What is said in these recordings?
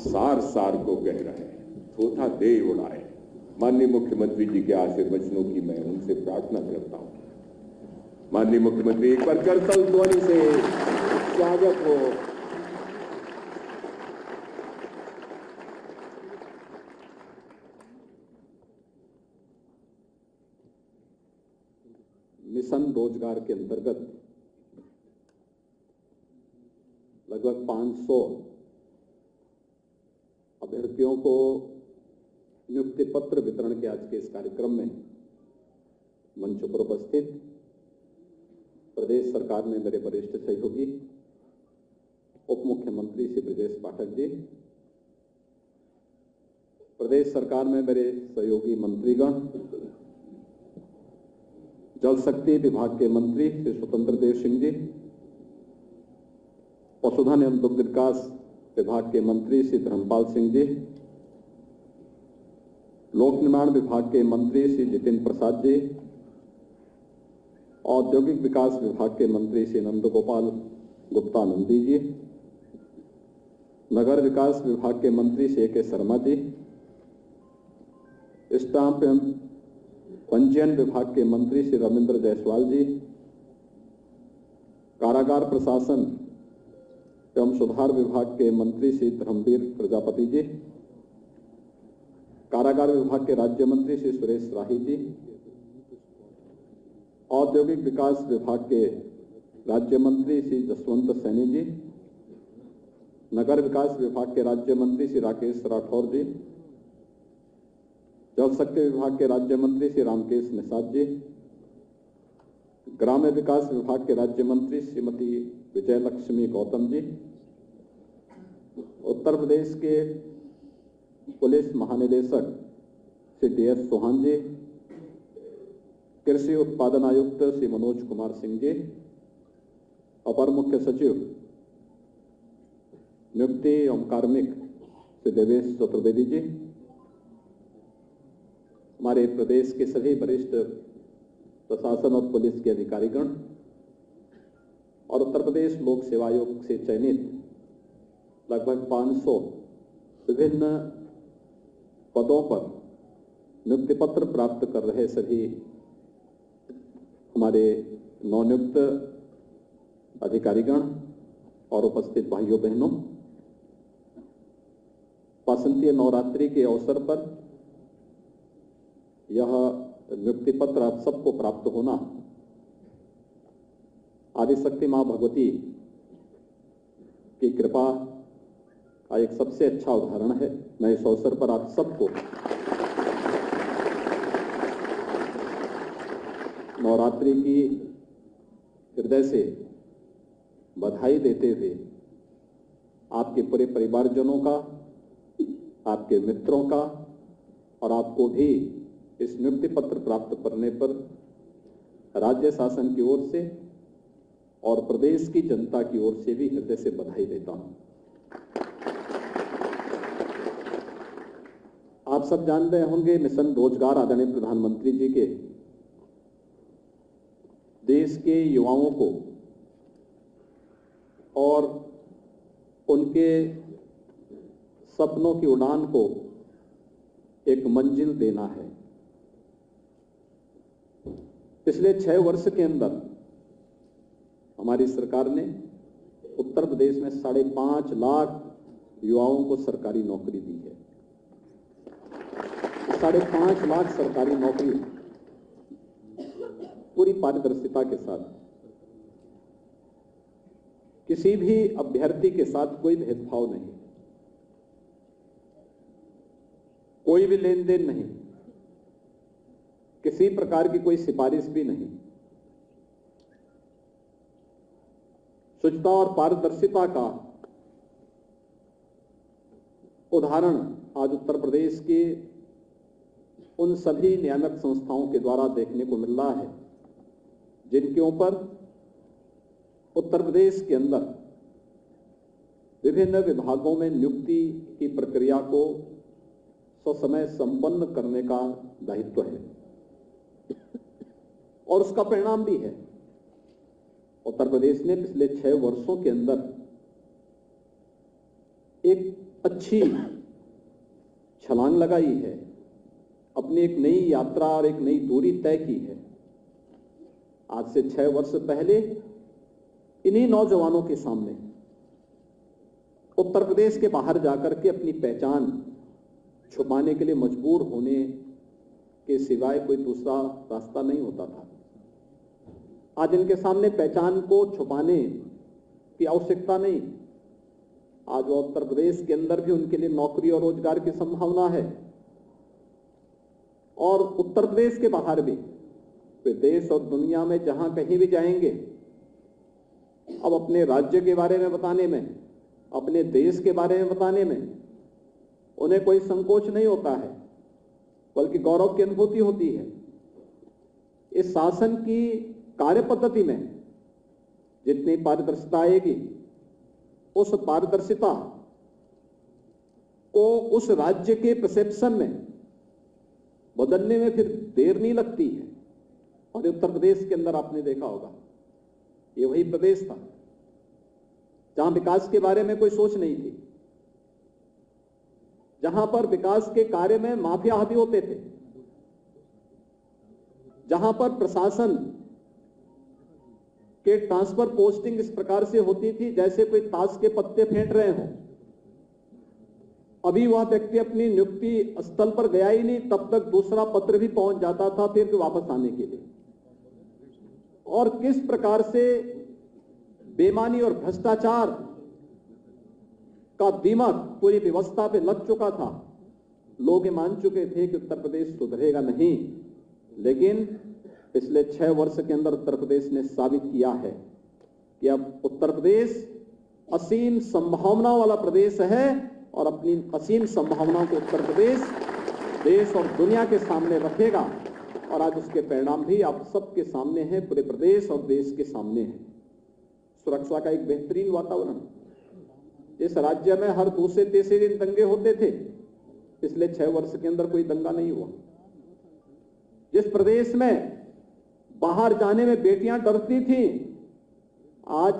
सार सार को कह रहे हैं, थोथा दे उड़ाए। माननीय मुख्यमंत्री जी के आशीर्वचनों की मैं उनसे प्रार्थना करता हूं। माननीय मुख्यमंत्री, एक बार करतल ध्वनि से स्वागत हो। मिशन रोजगार के अंतर्गत लगभग 500 अभ्यर्थियों को नियुक्ति पत्र वितरण के आज के इस कार्यक्रम में मंच पर उपस्थित प्रदेश सरकार में मेरे वरिष्ठ सहयोगी उप मुख्यमंत्री श्री ब्रजेश पाठक जी, प्रदेश सरकार में मेरे सहयोगी मंत्रीगण, जल शक्ति विभाग के मंत्री श्री स्वतंत्र देव सिंह जी, पशुधन एवं दुग्ध विकास विभाग के मंत्री श्री धर्मपाल सिंह जी, लोक निर्माण विभाग के मंत्री श्री जितेंद्र प्रसाद जी, औद्योगिक विकास विभाग के मंत्री श्री नंद गोपाल गुप्ता नंदी जी, नगर विकास विभाग के मंत्री श्री के शर्मा जी, स्टाम्प एवं पंजीयन विभाग के मंत्री श्री रविंद्र जायसवाल जी, कारागार प्रशासन एवं सुधार विभाग के मंत्री श्री धर्मवीर प्रजापति जी, कारागार विभाग के राज्य मंत्री श्री सुरेश राही जी, औद्योगिक विकास विभाग के राज्य मंत्री श्री जसवंत सैनी जी, नगर विकास विभाग के राज्य मंत्री श्री राकेश राठौर जी, जल शक्ति विभाग के राज्य मंत्री श्री रामकेश निषाद जी, ग्राम्य विकास विभाग के राज्य मंत्री श्रीमती विजयलक्ष्मी गौतम जी, उत्तर प्रदेश के पुलिस महानिदेशक श्री DS चौहान जी, कृषि उत्पादन आयुक्त श्री मनोज कुमार सिंह जी, अपर मुख्य सचिव नियुक्ति एवं कार्मिक श्री देवेश चतुर्वेदी जी, हमारे प्रदेश के सभी वरिष्ठ प्रशासन और पुलिस के अधिकारीगण और उत्तर प्रदेश लोक सेवा आयोग से चयनित लगभग 500 विभिन्न पदों पर नियुक्ति पत्र प्राप्त कर रहे सभी हमारे नवनियुक्त अधिकारीगण और उपस्थित भाइयों बहनों, वासंतीय नवरात्रि के अवसर पर यह नियुक्ति पत्र आप सबको प्राप्त होना आदिशक्ति मां भगवती की कृपा का एक सबसे अच्छा उदाहरण है। मैं इस अवसर पर आप सबको नवरात्रि की हृदय से बधाई देते हुए आपके पूरे परिवारजनों का, आपके मित्रों का और आपको भी इस नियुक्ति पत्र प्राप्त करने पर राज्य शासन की ओर से और प्रदेश की जनता की ओर से भी हृदय से बधाई देता हूं। आप सब जान रहे होंगे, मिशन रोजगार आदरणीय प्रधानमंत्री जी के देश के युवाओं को और उनके सपनों की उड़ान को एक मंजिल देना है। पिछले 6 वर्ष के अंदर हमारी सरकार ने उत्तर प्रदेश में 5.5 लाख युवाओं को सरकारी नौकरी दी है। 5.5 लाख सरकारी नौकरी पूरी पारदर्शिता के साथ, किसी भी अभ्यर्थी के साथ कोई भेदभाव नहीं, कोई भी लेन देन नहीं, किसी प्रकार की कोई सिफारिश भी नहीं। शुचिता और पारदर्शिता का उदाहरण आज उत्तर प्रदेश के उन सभी नियामक संस्थाओं के द्वारा देखने को मिल रहा है जिनके ऊपर उत्तर प्रदेश के अंदर विभिन्न विभागों में नियुक्ति की प्रक्रिया को ससमय संपन्न करने का दायित्व है और उसका परिणाम भी है। उत्तर प्रदेश ने पिछले 6 वर्षों के अंदर एक अच्छी छलांग लगाई है, अपनी एक नई यात्रा और एक नई दूरी तय की है। आज से 6 वर्ष पहले इन्हीं नौजवानों के सामने उत्तर प्रदेश के बाहर जाकर के अपनी पहचान छुपाने के लिए मजबूर होने के सिवाय कोई दूसरा रास्ता नहीं होता था। आज इनके सामने पहचान को छुपाने की आवश्यकता नहीं। आज उत्तर प्रदेश के अंदर भी उनके लिए नौकरी और रोजगार की संभावना है, और उत्तर प्रदेश के बाहर भी वे देश और दुनिया में जहां कहीं भी जाएंगे, अब अपने राज्य के बारे में बताने में, अपने देश के बारे में बताने में उन्हें कोई संकोच नहीं होता है, बल्कि गौरव की अनुभूति होती है। इस शासन की कार्य पद्धति में जितनी पारदर्शिता आएगी, उस पारदर्शिता को उस राज्य के परसेप्शन में बदलने में फिर देर नहीं लगती है। और उत्तर प्रदेश के अंदर आपने देखा होगा, ये वही प्रदेश था जहां विकास के बारे में कोई सोच नहीं थी, जहां पर विकास के कार्य में माफिया हावी होते थे, जहां पर प्रशासन के ट्रांसफर पोस्टिंग इस प्रकार से होती थी जैसे कोई ताश के पत्ते फेंट रहे हों। अभी वह व्यक्ति अपनी नियुक्ति स्थल पर गया ही नहीं, तब तक दूसरा पत्र भी पहुंच जाता था फिर वापस आने के लिए। और किस प्रकार से बेईमानी और भ्रष्टाचार का दिमाग पूरी व्यवस्था पे लग चुका था। लोग ये मान चुके थे कि उत्तर प्रदेश सुधरेगा नहीं, लेकिन पिछले 6 वर्ष के अंदर उत्तर प्रदेश ने साबित किया है कि अब उत्तर प्रदेश असीम संभावना वाला प्रदेश है, और अपनी असीम संभावनाओं को उत्तर प्रदेश देश और दुनिया के सामने रखेगा। और आज उसके परिणाम भी आप सबके सामने हैं, पूरे प्रदेश और देश के सामने हैं। सुरक्षा का एक बेहतरीन वातावरण, इस राज्य में हर दूसरे तीसरे दिन दंगे होते थे, पिछले 6 वर्ष के अंदर कोई दंगा नहीं हुआ। जिस प्रदेश में बाहर जाने में बेटियां डरती थी, आज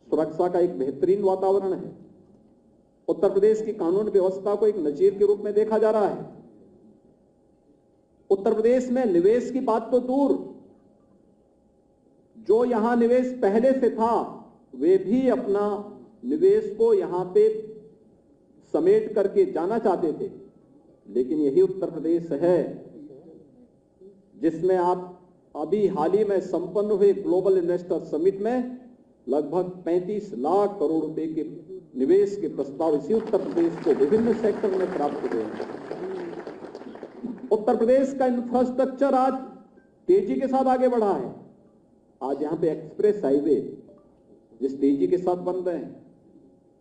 सुरक्षा का एक बेहतरीन वातावरण है। उत्तर प्रदेश की कानून व्यवस्था को एक नजीर के रूप में देखा जा रहा है। उत्तर प्रदेश में निवेश की बात तो दूर, जो यहां निवेश पहले से था वे भी अपना निवेश को यहां पे समेट करके जाना चाहते थे, लेकिन यही उत्तर प्रदेश है जिसमें आप अभी हाल ही में संपन्न हुए ग्लोबल इन्वेस्टर समिट में लगभग 35 लाख करोड़ रुपए के निवेश के प्रस्ताव इसी उत्तर प्रदेश को विभिन्न सेक्टर में प्राप्त हुए हैं। उत्तर प्रदेश का इंफ्रास्ट्रक्चर आज तेजी के साथ आगे बढ़ा है। आज यहां पे एक्सप्रेस हाईवे जिस तेजी के साथ बन रहे हैं,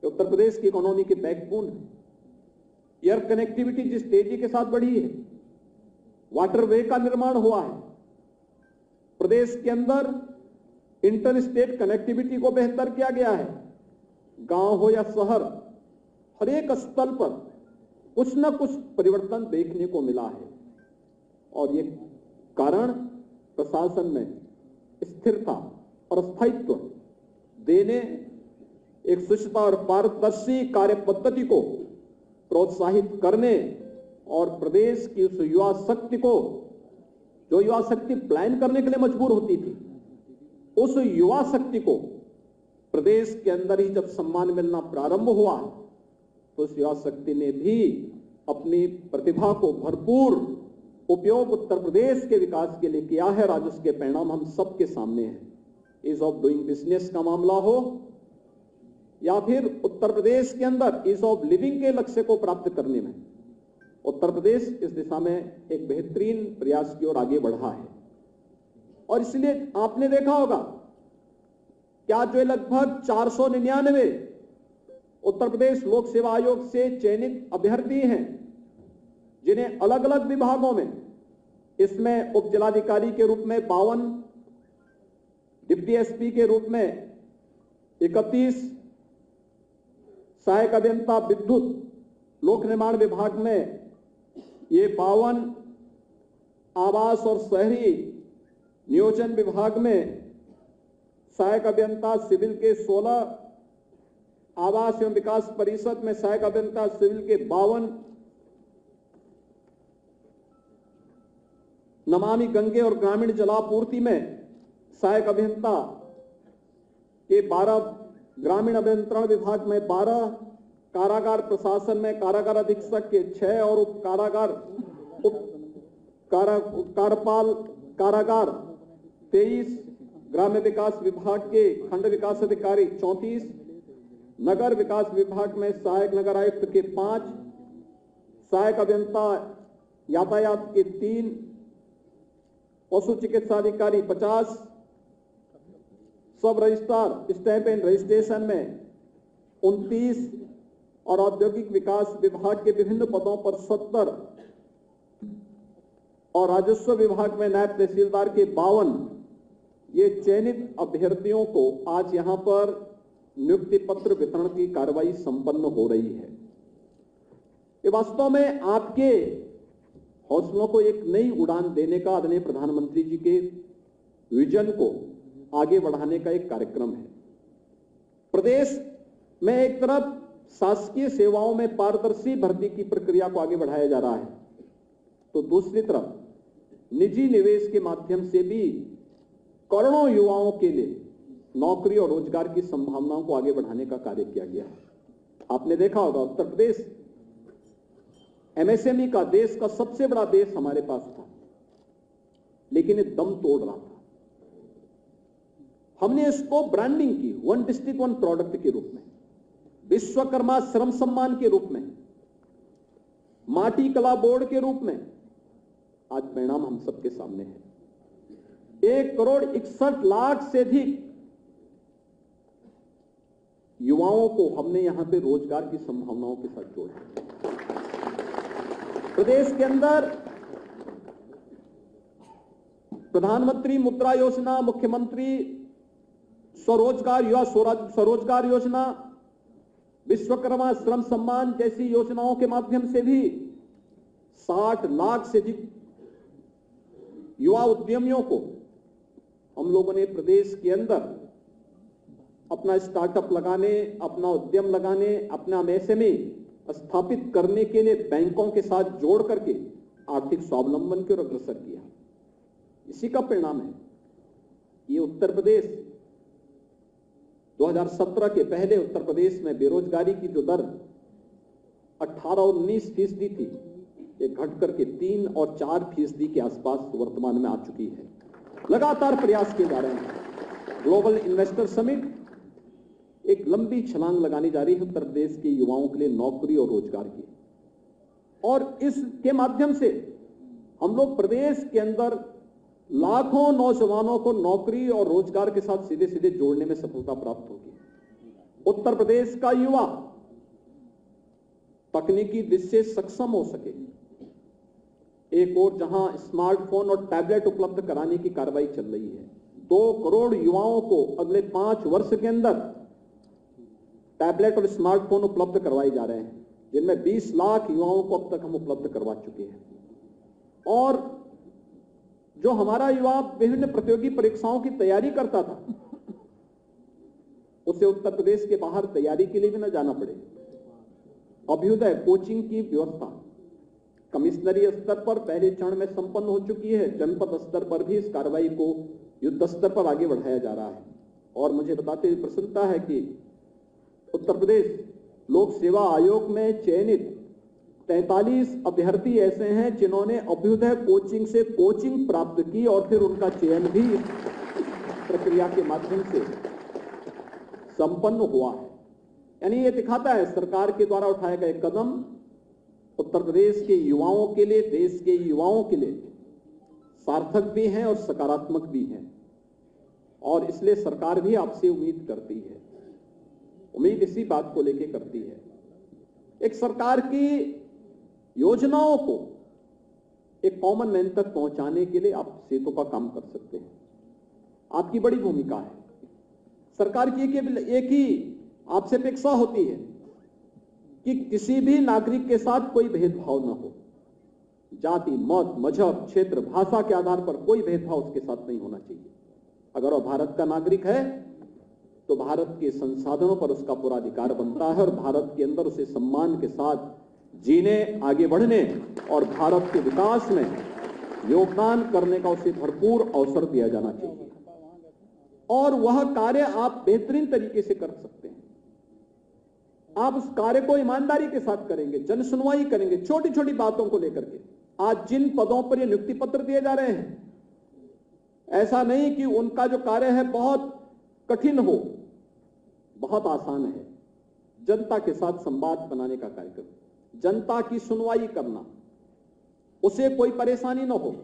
उत्तर प्रदेश की इकोनॉमी के बैकबोन है। एयर कनेक्टिविटी जिस तेजी के साथ बढ़ी है, वाटरवे का निर्माण हुआ है, प्रदेश के अंदर इंटर स्टेट कनेक्टिविटी को बेहतर किया गया है। गांव हो या शहर, हर एक स्थल पर कुछ न कुछ परिवर्तन देखने को मिला है, और ये कारण प्रशासन में स्थिरता और स्थायित्व देने, एक सुचिता और पारदर्शी कार्य पद्धति को प्रोत्साहित करने, और प्रदेश की उस युवा शक्ति को, जो युवा शक्ति प्लान करने के लिए मजबूर होती थी, उस युवा शक्ति को प्रदेश के अंदर ही जब सम्मान मिलना प्रारंभ हुआ, तो उस युवा शक्ति ने भी अपनी प्रतिभा को भरपूर उपयोग उत्तर प्रदेश के विकास के लिए किया है। और आज उसके परिणाम हम सबके सामने हैं। ईज ऑफ डूइंग बिजनेस का मामला हो या फिर उत्तर प्रदेश के अंदर ईज ऑफ लिविंग के लक्ष्य को प्राप्त करने में, उत्तर प्रदेश इस दिशा में एक बेहतरीन प्रयास की ओर आगे बढ़ा है। और इसलिए आपने देखा होगा कि आज जो लगभग 499 उत्तर प्रदेश लोक सेवा आयोग से चयनित अभ्यर्थी हैं, जिन्हें अलग अलग विभागों में, इसमें उप जिलाधिकारी के रूप में 52, डिप्टी एसपी के रूप में 31, सहायक अभियंता विद्युत लोक निर्माण विभाग में ये 52, आवास और शहरी नियोजन विभाग में सहायक अभियंता सिविल के 16, आवास एवं विकास परिषद में सहायक अभियंता सिविल के 52, नमामि गंगे और ग्रामीण जलापूर्ति में सहायक अभियंता के 12, ग्रामीण अभियंत्रण विभाग में 12, कारागार प्रशासन में कारागार अधीक्षक के 6 और उप कार्यपाल कारागार 23, ग्राम्य विकास विभाग के खंड विकास अधिकारी 34, नगर विकास विभाग में सहायक नगर आयुक्त के 5, सहायक अभियंता यातायात के 3, पशु चिकित्सा अधिकारी 50, सब रजिस्ट्रार स्टैंप एंड रजिस्ट्रेशन में 29 और औद्योगिक विकास विभाग के विभिन्न पदों पर 70 और राजस्व विभाग में नायब तहसीलदार के 52 ये चयनित अभ्यर्थियों को आज यहां पर नियुक्ति पत्र वितरण की कार्रवाई संपन्न हो रही है। ये वास्तव में आपके हौसलों को एक नई उड़ान देने का आदरणीय प्रधानमंत्री जी के विजन को आगे बढ़ाने का एक कार्यक्रम है। प्रदेश में एक तरफ शासकीय सेवाओं में पारदर्शी भर्ती की प्रक्रिया को आगे बढ़ाया जा रहा है, तो दूसरी तरफ निजी निवेश के माध्यम से भी करोड़ों युवाओं के लिए नौकरी और रोजगार की संभावनाओं को आगे बढ़ाने का कार्य किया गया है। आपने देखा होगा उत्तर प्रदेश एमएसएमई का देश का सबसे बड़ा देश हमारे पास था, लेकिन ये दम तोड़ रहा था। हमने इसको ब्रांडिंग की 1 डिस्ट्रिक्ट 1 प्रोडक्ट के रूप में, विश्वकर्मा श्रम सम्मान के रूप में, माटी कला बोर्ड के रूप में, आज परिणाम हम सबके सामने है। 1,61,00,000 से अधिक युवाओं को हमने यहां पे रोजगार की संभावनाओं के साथ जोड़ा। प्रदेश के अंदर प्रधानमंत्री मुद्रा योजना, मुख्यमंत्री स्वरोजगार युवा स्वरोजगार योजना, विश्वकर्मा श्रम सम्मान जैसी योजनाओं के माध्यम से भी 60 लाख से अधिक युवा उद्यमियों को हम लोगों ने प्रदेश के अंदर अपना स्टार्टअप लगाने, अपना उद्यम लगाने, अपना एमएसएमई स्थापित करने के लिए बैंकों के साथ जोड़ करके आर्थिक स्वावलंबन की ओर अग्रसर किया। इसी का परिणाम है ये उत्तर प्रदेश 2017 के पहले उत्तर प्रदेश में बेरोजगारी की जो दर 18 और 19% थी, ये घट करके 3 और 4% के आसपास वर्तमान में आ चुकी है। लगातार प्रयास किए जा रहे हैं। ग्लोबल इन्वेस्टर समिट एक लंबी छलांग लगानी जा रही है उत्तर प्रदेश के युवाओं के लिए नौकरी और रोजगार की, और इसके माध्यम से हम लोग प्रदेश के अंदर लाखों नौजवानों को नौकरी और रोजगार के साथ सीधे सीधे जोड़ने में सफलता प्राप्त होगी। उत्तर प्रदेश का युवा तकनीकी दृष्टि से सक्षम हो सके। एक और जहां स्मार्टफोन और टैबलेट उपलब्ध कराने की कार्रवाई चल रही है। 2 करोड़ युवाओं को अगले 5 वर्ष के अंदर टैबलेट और स्मार्टफोन उपलब्ध करवाए जा रहे हैं, जिनमें 20 लाख युवाओं को अब तक हम उपलब्ध करवा चुके हैं। और जो हमारा युवा विभिन्न प्रतियोगी परीक्षाओं की तैयारी करता था, उसे उत्तर प्रदेश के बाहर तैयारी के लिए भी न जाना पड़े। अभ्युदय कोचिंग की व्यवस्था कमिश्नरी स्तर पर पहले चरण में संपन्न हो चुकी है। जनपद स्तर पर भी इस कार्रवाई को युद्ध स्तर पर आगे बढ़ाया जा रहा है। और मुझे बताते हुए प्रसन्नता है कि उत्तर प्रदेश लोक सेवा आयोग में चयनित 43 अभ्यर्थी ऐसे हैं जिन्होंने अभ्युदय कोचिंग से कोचिंग प्राप्त की और फिर उनका चयन भी इस प्रक्रिया के माध्यम से संपन्न हुआ है। यानी ये दिखाता है सरकार के द्वारा उठाए गए कदम उत्तर प्रदेश के युवाओं के लिए, देश के युवाओं के लिए सार्थक भी हैं और सकारात्मक भी हैं। और इसलिए सरकार भी आपसे उम्मीद करती है, उम्मीद इसी बात को लेकर करती है। एक सरकार की योजनाओं को एक कॉमन मैन तक पहुंचाने के लिए आप सेतु का काम कर सकते हैं। आपकी बड़ी भूमिका है। सरकार की एक ही आपसे अपेक्षा होती है कि किसी भी नागरिक के साथ कोई भेदभाव न हो। जाति, मत, मजहब, क्षेत्र, भाषा के आधार पर कोई भेदभाव उसके साथ नहीं होना चाहिए। अगर वह भारत का नागरिक है तो भारत के संसाधनों पर उसका पूरा अधिकार बनता है और भारत के अंदर उसे सम्मान के साथ जीने, आगे बढ़ने और भारत के विकास में योगदान करने का उसे भरपूर अवसर दिया जाना चाहिए। और वह कार्य आप बेहतरीन तरीके से कर सकते हैं। आप उस कार्य को ईमानदारी के साथ करेंगे, जन सुनवाई करेंगे, छोटी छोटी बातों को लेकर के। आज जिन पदों पर ये नियुक्ति पत्र दिए जा रहे हैं, ऐसा नहीं कि उनका जो कार्य है बहुत कठिन हो, बहुत आसान है। जनता के साथ संवाद बनाने का कार्यक्रम, जनता की सुनवाई करना, उसे कोई परेशानी न हो,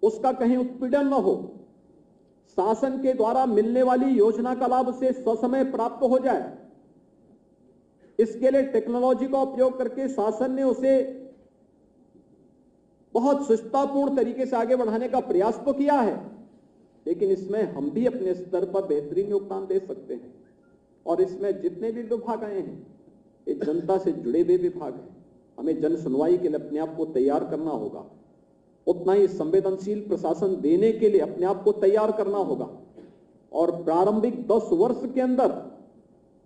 उसका कहीं उत्पीड़न न हो, शासन के द्वारा मिलने वाली योजना का लाभ उसे ससमय प्राप्त हो जाए। इसके लिए टेक्नोलॉजी का उपयोग करके शासन ने उसे बहुत सुष्टापूर्ण तरीके से आगे बढ़ाने का प्रयास तो किया है, लेकिन इसमें हम भी अपने स्तर पर बेहतरीन योगदान दे सकते हैं। और इसमें जितने भी विभाग आए हैं, ये जनता से जुड़े हुए विभाग हैं। हमें जन सुनवाई के लिए अपने आप को तैयार करना होगा, उतना ही संवेदनशील प्रशासन देने के लिए अपने आप को तैयार करना होगा। और प्रारंभिक 10 वर्ष के अंदर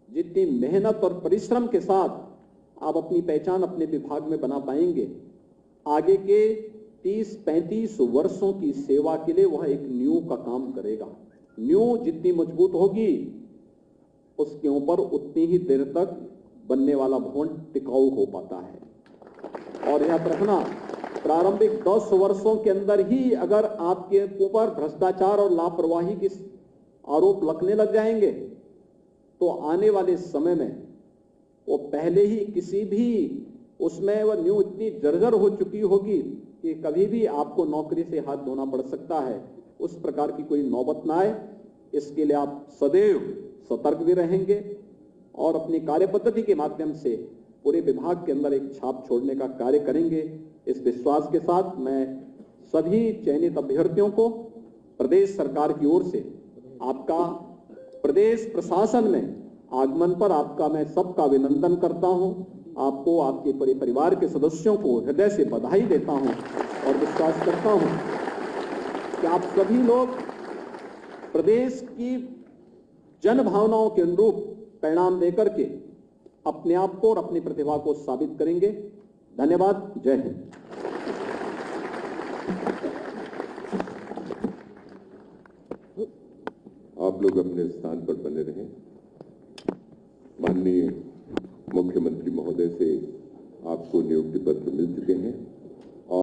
जितनी मेहनत और परिश्रम के साथ आप अपनी पहचान अपने विभाग में बना पाएंगे, आगे के 30-35 वर्षों की सेवा के लिए वह एक नींव का काम करेगा। नींव जितनी मजबूत होगी, उसके ऊपर उतनी ही देर तक बनने वाला भवन टिकाऊ हो पाता है। और याद रखना, प्रारंभिक 10 वर्षों के अंदर ही अगर आपके ऊपर भ्रष्टाचार और लापरवाही के आरोप लगने लग जाएंगे, तो आने वाले समय में वो पहले ही किसी भी उसमें वह न्यू इतनी जर्जर हो चुकी होगी कि कभी भी आपको नौकरी से हाथ धोना पड़ सकता है। उस प्रकार की कोई नौबत ना आए, इसके लिए आप सदैव सतर्क भी रहेंगे और अपनी कार्य पद्धति के माध्यम से पूरे विभाग के अंदर एक छाप छोड़ने का कार्य करेंगे। इस विश्वास के साथ मैं सभी चयनित अभ्यर्थियों को प्रदेश सरकार की ओर से आपका प्रदेश प्रशासन में आगमन पर आपका मैं सबका अभिनंदन करता हूं। आपको, आपके पूरे परिवार के सदस्यों को हृदय से बधाई देता हूं और विश्वास करता हूं कि आप सभी लोग प्रदेश की जन भावनाओं के अनुरूप परिणाम देकर के अपने आप को और अपनी प्रतिभा को साबित करेंगे। धन्यवाद। जय हिंद। आप लोग अपने स्थान पर बने रहें। माननीय मुख्यमंत्री महोदय से आपको नियुक्ति पत्र मिल चुके हैं।